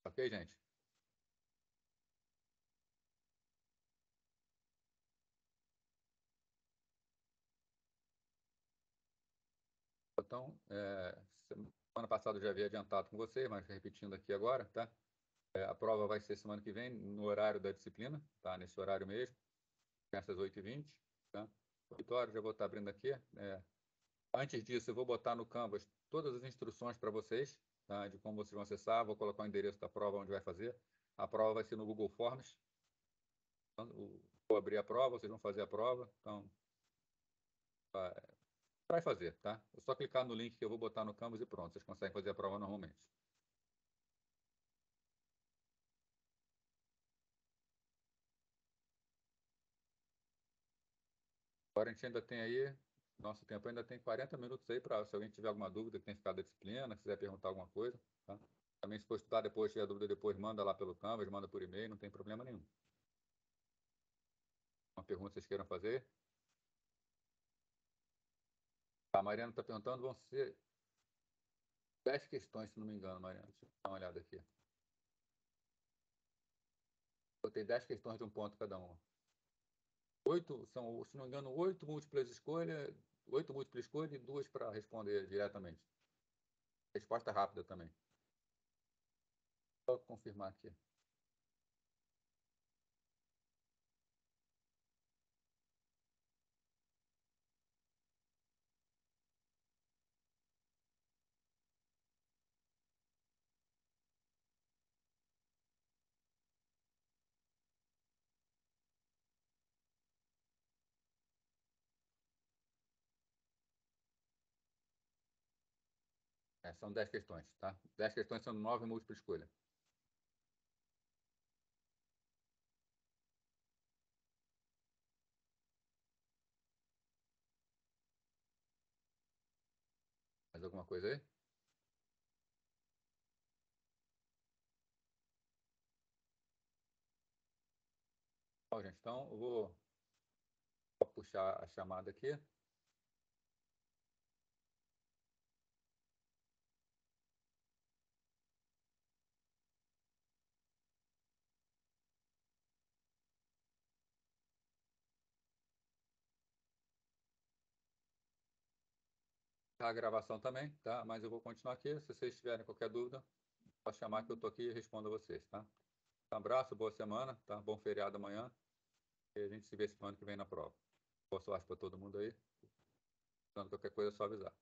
Ok, gente? Então, semana passada eu já havia adiantado com vocês, mas repetindo aqui agora, tá? A prova vai ser semana que vem, no horário da disciplina, tá? Nesse horário mesmo, começa às 8h20, tá? 8 horas, já vou estar abrindo aqui. Antes disso, eu vou botar no Canvas todas as instruções para vocês, tá? De como vocês vão acessar, vou colocar o endereço da prova onde vai fazer. A prova vai ser no Google Forms. Então, vou abrir a prova, vocês vão fazer a prova, então vai fazer, tá? É só clicar no link que eu vou botar no Canvas e pronto, vocês conseguem fazer a prova normalmente. Agora a gente ainda tem aí, nosso tempo ainda tem 40 minutos aí para se alguém tiver alguma dúvida que tem ficado da disciplina, quiser perguntar alguma coisa, tá? Também, se for estudar depois, tiver dúvida depois, manda lá pelo Canvas, manda por e-mail, não tem problema nenhum. Uma pergunta que vocês queiram fazer? A Mariana está perguntando, vão ser 10 questões, se não me engano, Mariana. Deixa eu dar uma olhada aqui. Botei 10 questões de um ponto cada uma. 8 são, se não me engano, 8 múltiplas de escolha, 8 múltiplas de escolha e 2 para responder diretamente. Resposta rápida também. Vou confirmar aqui. São 10 questões, tá? 10 questões são 9 múltiplas de escolha. Mais alguma coisa aí? Bom, gente, então eu vou puxar a chamada aqui. A gravação também, tá? Mas eu vou continuar aqui. Se vocês tiverem qualquer dúvida, pode chamar que eu estou aqui e respondo a vocês, tá? Um abraço, boa semana, tá? Bom feriado amanhã. E a gente se vê semana que vem na prova. Boa sorte para todo mundo aí. Qualquer coisa é só avisar.